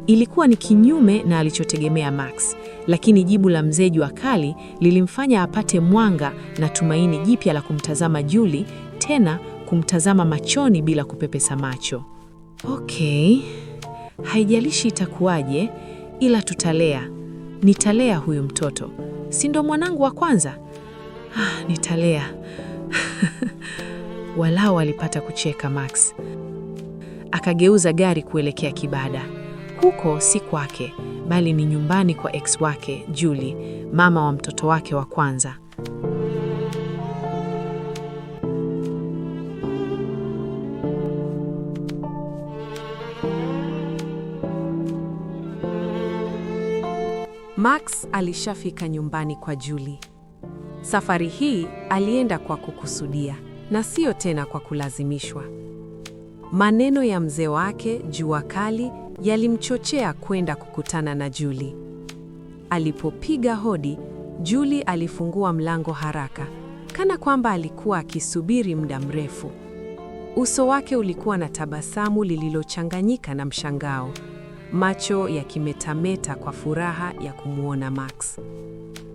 Ilikuwa ni kinyume na alichotegemea Max, lakini jibu la mzee Jua Kali lilimfanya apate mwanga na tumaini jipya la kumtazama Julie, tena kumtazama machoni bila kupepesa macho. Okay, haijalishi itakuwaje, ila tutalea. Nitalea huyu mtoto. Si ndo mwanangu wa kwanza? Nitalea. Walao alipata kucheka Max. Akageuza gari kuelekea Kibada. Huko si kwake, bali ni nyumbani kwa ex wake, Julie, mama wa mtoto wake wa kwanza. Max alishafika nyumbani kwa Julie. Safari hii alienda kwa kukusudia na sio tena kwa kulazimishwa. Maneno ya mzee wake Jua Kali yalimchochea kwenda kukutana na Julie. Alipopiga hodi, Julie alifungua mlango haraka, kana kwamba alikuwa akisubiri muda mrefu. Uso wake ulikuwa na tabasamu lililochanganyika na mshangao, macho yakimetameta kwa furaha ya kumwona Max.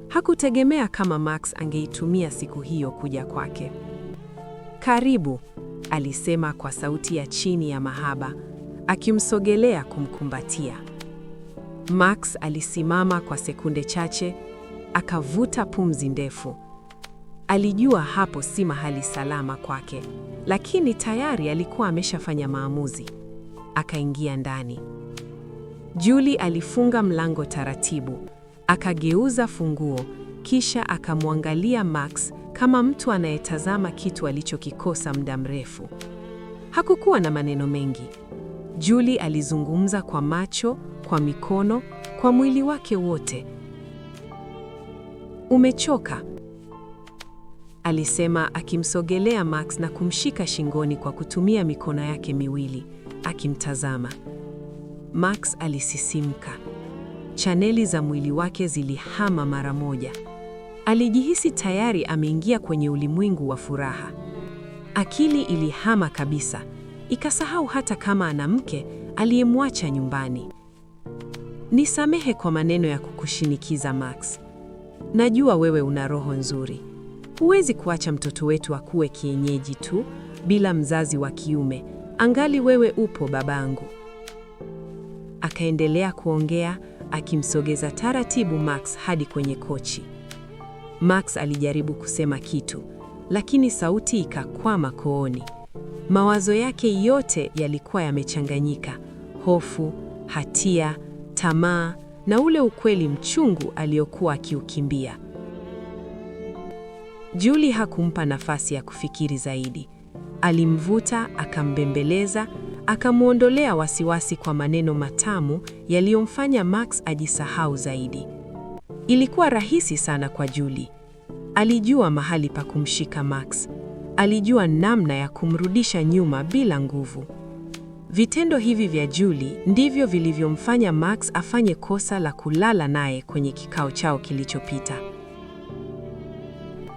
Hakutegemea kama Max angeitumia siku hiyo kuja kwake. "Karibu," alisema kwa sauti ya chini ya mahaba, akimsogelea kumkumbatia. Max alisimama kwa sekunde chache, akavuta pumzi ndefu. Alijua hapo si mahali salama kwake, lakini tayari alikuwa ameshafanya maamuzi. Akaingia ndani. Julie alifunga mlango taratibu, akageuza funguo, kisha akamwangalia Max kama mtu anayetazama kitu alichokikosa muda mrefu. Hakukuwa na maneno mengi. Julie alizungumza kwa macho, kwa mikono, kwa mwili wake wote. "Umechoka?" alisema akimsogelea Max na kumshika shingoni kwa kutumia mikono yake miwili, akimtazama. Max alisisimka. Chaneli za mwili wake zilihama mara moja. Alijihisi tayari ameingia kwenye ulimwengu wa furaha. Akili ilihama kabisa, ikasahau hata kama ana mke aliyemwacha nyumbani. "Nisamehe kwa maneno ya kukushinikiza Max. Najua wewe una roho nzuri. Huwezi kuacha mtoto wetu akue kienyeji tu, bila mzazi wa kiume. Angali wewe upo babangu." Akaendelea kuongea, akimsogeza taratibu Max hadi kwenye kochi. Max alijaribu kusema kitu, lakini sauti ikakwama kooni. Mawazo yake yote yalikuwa yamechanganyika: hofu, hatia, tamaa na ule ukweli mchungu aliokuwa akiukimbia. Julie hakumpa nafasi ya kufikiri zaidi. Alimvuta, akambembeleza, akamwondolea wasiwasi kwa maneno matamu yaliyomfanya Max ajisahau zaidi. Ilikuwa rahisi sana kwa Julie. Alijua mahali pa kumshika Max. Alijua namna ya kumrudisha nyuma bila nguvu. Vitendo hivi vya Julie ndivyo vilivyomfanya Max afanye kosa la kulala naye kwenye kikao chao kilichopita.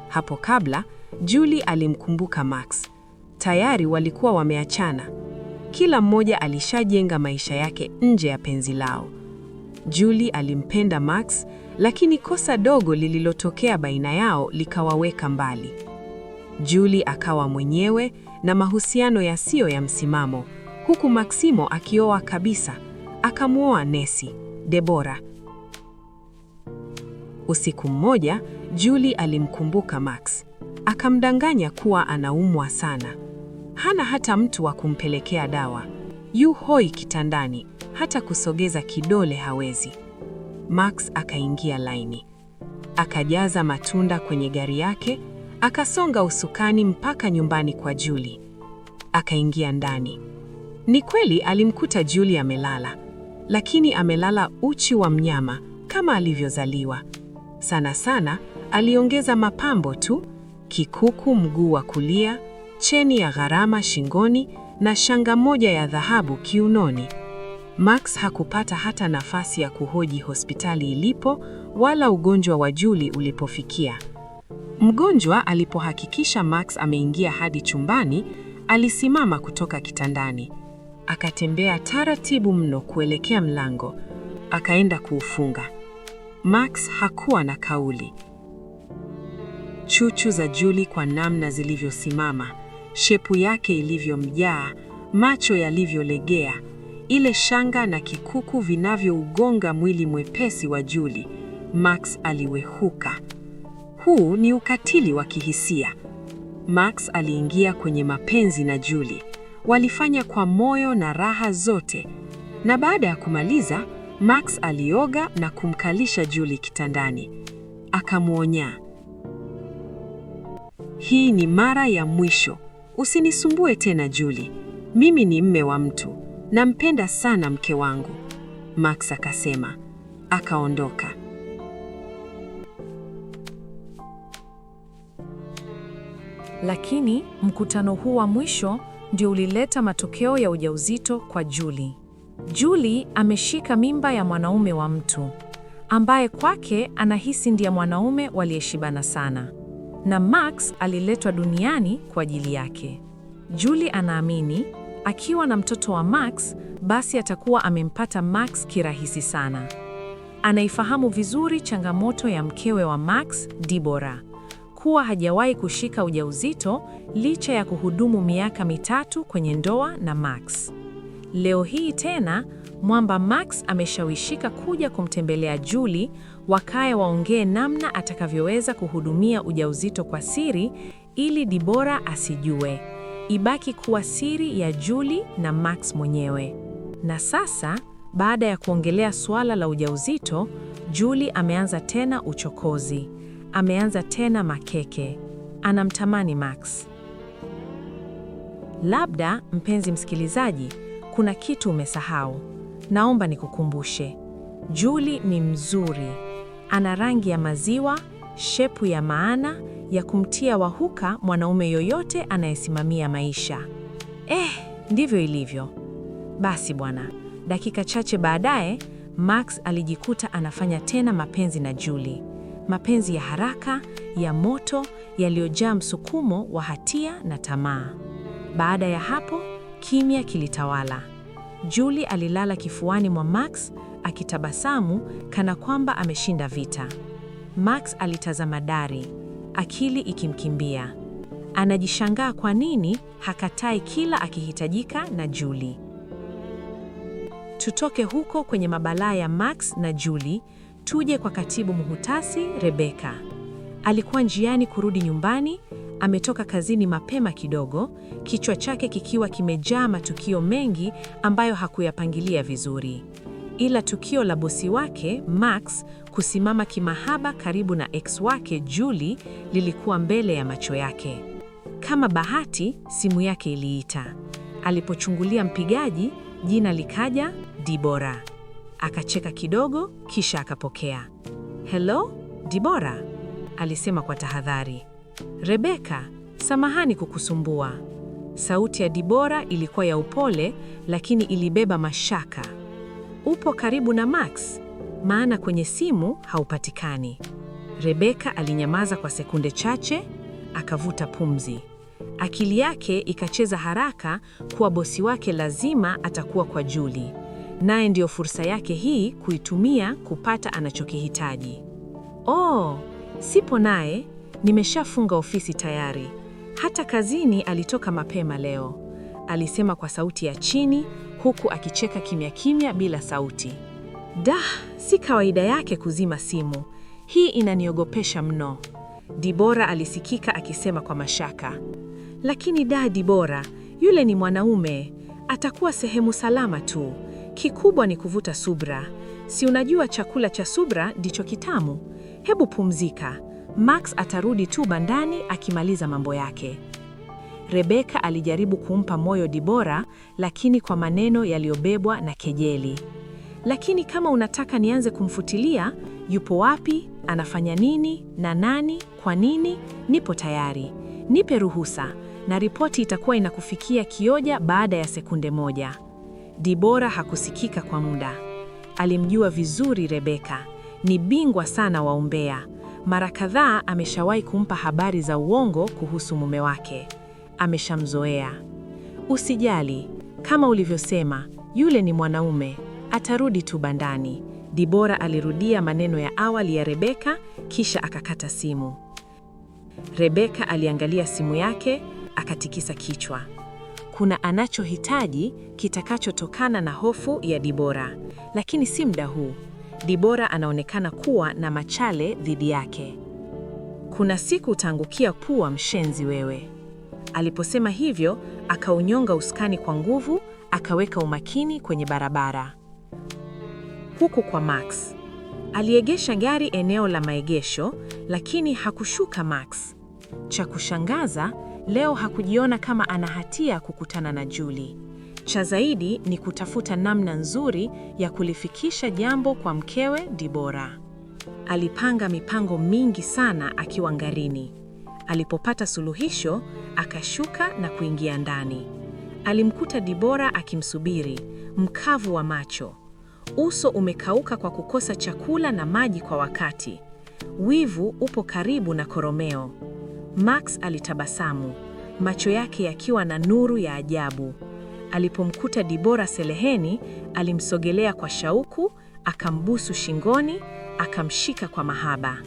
Hapo kabla, Julie alimkumbuka Max. Tayari walikuwa wameachana. Kila mmoja alishajenga maisha yake nje ya penzi lao. Julie alimpenda Max, lakini kosa dogo lililotokea baina yao likawaweka mbali. Julie akawa mwenyewe na mahusiano yasiyo ya msimamo, huku Maximo akioa kabisa, akamwoa Nesi, Debora. Usiku mmoja, Julie alimkumbuka Max. Akamdanganya kuwa anaumwa sana. Hana hata mtu wa kumpelekea dawa. Yu hoi kitandani, hata kusogeza kidole hawezi. Max akaingia laini. Akajaza matunda kwenye gari yake, akasonga usukani mpaka nyumbani kwa Julie. Akaingia ndani. Ni kweli alimkuta Julie amelala, lakini amelala uchi wa mnyama kama alivyozaliwa. Sana sana aliongeza mapambo tu: kikuku mguu wa kulia, cheni ya gharama shingoni na shanga moja ya dhahabu kiunoni. Max hakupata hata nafasi ya kuhoji hospitali ilipo wala ugonjwa wa Julie ulipofikia. Mgonjwa alipohakikisha Max ameingia hadi chumbani, alisimama kutoka kitandani. Akatembea taratibu mno kuelekea mlango, akaenda kuufunga. Max hakuwa na kauli. Chuchu za Julie kwa namna zilivyosimama, shepu yake ilivyomjaa, macho yalivyolegea, ile shanga na kikuku vinavyougonga mwili mwepesi wa Julie, Max aliwehuka. Huu ni ukatili wa kihisia. Max aliingia kwenye mapenzi na Julie. Walifanya kwa moyo na raha zote. Na baada ya kumaliza, Max alioga na kumkalisha Julie kitandani. Akamwonya, hii ni mara ya mwisho. Usinisumbue tena Julie. Mimi ni mme wa mtu. Nampenda sana mke wangu. Max akasema. Akaondoka. Lakini mkutano huu wa mwisho ndio ulileta matokeo ya ujauzito kwa Julie. Julie ameshika mimba ya mwanaume wa mtu ambaye kwake anahisi ndiye mwanaume waliyeshibana sana, na Max aliletwa duniani kwa ajili yake. Julie anaamini akiwa na mtoto wa Max basi atakuwa amempata Max kirahisi sana. Anaifahamu vizuri changamoto ya mkewe wa Max, Deborah, kuwa hajawahi kushika ujauzito licha ya kuhudumu miaka 3 kwenye ndoa na Max. Leo hii tena mwamba Max ameshawishika kuja kumtembelea Julie, wakae waongee namna atakavyoweza kuhudumia ujauzito kwa siri ili Deborah asijue. Ibaki kuwa siri ya Julie na Max mwenyewe. Na sasa baada ya kuongelea suala la ujauzito, Julie ameanza tena uchokozi. Ameanza tena makeke. Anamtamani Max. Labda, mpenzi msikilizaji, kuna kitu umesahau. Naomba nikukumbushe. Julie ni mzuri. Ana rangi ya maziwa, shepu ya maana ya kumtia wahuka mwanaume yoyote anayesimamia maisha. Ndivyo ilivyo. Basi bwana, dakika chache baadaye, Max alijikuta anafanya tena mapenzi na Julie. Mapenzi ya haraka, ya moto, yaliyojaa msukumo wa hatia na tamaa. Baada ya hapo, kimya kilitawala. Julie alilala kifuani mwa Max, akitabasamu kana kwamba ameshinda vita. Max alitazama dari, akili ikimkimbia. Anajishangaa kwa nini hakatai kila akihitajika na Julie. Tutoke huko kwenye mabalaa ya Max na Julie, tuje kwa katibu mhutasi Rebecca. Alikuwa njiani kurudi nyumbani, ametoka kazini mapema kidogo, kichwa chake kikiwa kimejaa matukio mengi ambayo hakuyapangilia vizuri. Ila tukio la bosi wake, Max, kusimama kimahaba karibu na ex wake Julie lilikuwa mbele ya macho yake. Kama bahati, simu yake iliita. Alipochungulia mpigaji, jina likaja Deborah. Akacheka kidogo, kisha akapokea. Hello, Deborah, alisema kwa tahadhari. Rebecca, samahani kukusumbua. Sauti ya Deborah ilikuwa ya upole, lakini ilibeba mashaka. Upo karibu na Max? Maana kwenye simu haupatikani. Rebecca alinyamaza kwa sekunde chache, akavuta pumzi. Akili yake ikacheza haraka kuwa bosi wake lazima atakuwa kwa Julie. Naye ndio fursa yake hii kuitumia kupata anachokihitaji. Sipo naye, nimeshafunga ofisi tayari. Hata kazini alitoka mapema leo, alisema kwa sauti ya chini, huku akicheka kimya kimya bila sauti. Si kawaida yake kuzima simu. Hii inaniogopesha mno, Deborah alisikika akisema kwa mashaka. Lakini Deborah, yule ni mwanaume, atakuwa sehemu salama tu. Kikubwa ni kuvuta subra. Si unajua chakula cha subra ndicho kitamu? Hebu pumzika. Max atarudi tu bandani akimaliza mambo yake. Rebecca alijaribu kumpa moyo Deborah, lakini kwa maneno yaliyobebwa na kejeli. Lakini kama unataka nianze kumfutilia, yupo wapi, anafanya nini, na nani, kwa nini, nipo tayari. Nipe ruhusa, na ripoti itakuwa inakufikia kioja baada ya sekunde moja. Deborah hakusikika kwa muda. Alimjua vizuri Rebecca. Ni bingwa sana wa umbea. Mara kadhaa ameshawahi kumpa habari za uongo kuhusu mume wake. Ameshamzoea. Usijali, Kama ulivyosema, yule ni mwanaume, atarudi tu bandani. Debora alirudia maneno ya awali ya Rebeka, kisha akakata simu. Rebeka aliangalia simu yake, akatikisa kichwa. Kuna anachohitaji kitakachotokana na hofu ya Debora, lakini si muda huu. Debora anaonekana kuwa na machale dhidi yake. Kuna siku utaangukia pua, mshenzi wewe. Aliposema hivyo, akaunyonga usukani kwa nguvu, akaweka umakini kwenye barabara. Huku kwa Max. Aliegesha gari eneo la maegesho, lakini hakushuka Max. Cha kushangaza, leo hakujiona kama ana hatia kukutana na Julie. Cha zaidi ni kutafuta namna nzuri ya kulifikisha jambo kwa mkewe Debora. Alipanga mipango mingi sana akiwa ngarini. Alipopata suluhisho, akashuka na kuingia ndani. Alimkuta Debora akimsubiri, mkavu wa macho. Uso umekauka kwa kukosa chakula na maji kwa wakati. Wivu upo karibu na koromeo. Max alitabasamu, macho yake yakiwa na nuru ya ajabu. Alipomkuta Debora seleheni, alimsogelea kwa shauku, akambusu shingoni, akamshika kwa mahaba.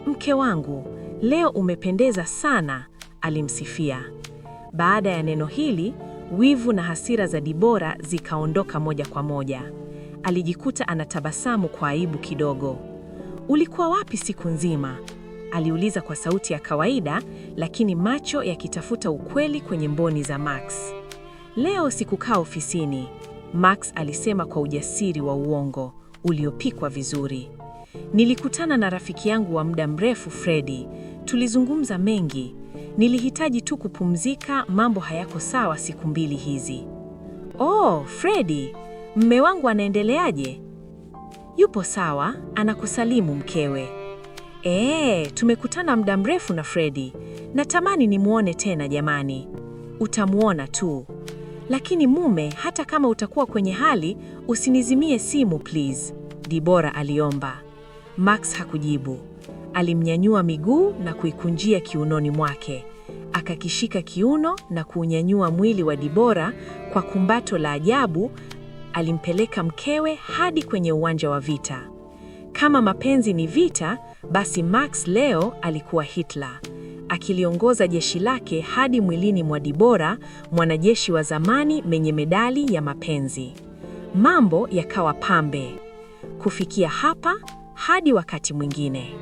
Mke wangu, leo umependeza sana, alimsifia. Baada ya neno hili, wivu na hasira za Debora zikaondoka moja kwa moja. Alijikuta anatabasamu kwa aibu kidogo. Ulikuwa wapi siku nzima? Aliuliza kwa sauti ya kawaida, lakini macho yakitafuta ukweli kwenye mboni za Max. Leo sikukaa ofisini, Max alisema kwa ujasiri wa uongo uliopikwa vizuri. Nilikutana na rafiki yangu wa muda mrefu Freddy. Tulizungumza mengi. Nilihitaji tu kupumzika, mambo hayako sawa siku mbili hizi. Oh, Freddy, mme wangu anaendeleaje? Yupo sawa, anakusalimu mkewe. Tumekutana muda mrefu na Freddy. Natamani nimuone tena jamani. Utamuona tu. Lakini mume, hata kama utakuwa kwenye hali, usinizimie simu please, Debora aliomba. Max hakujibu. Alimnyanyua miguu na kuikunjia kiunoni mwake. Akakishika kiuno na kuunyanyua mwili wa Debora kwa kumbato la ajabu. Alimpeleka mkewe hadi kwenye uwanja wa vita. Kama mapenzi ni vita, basi Max leo alikuwa Hitler, akiliongoza jeshi lake hadi mwilini mwa Debora, mwanajeshi wa zamani mwenye medali ya mapenzi. Mambo yakawa pambe. Kufikia hapa, hadi wakati mwingine.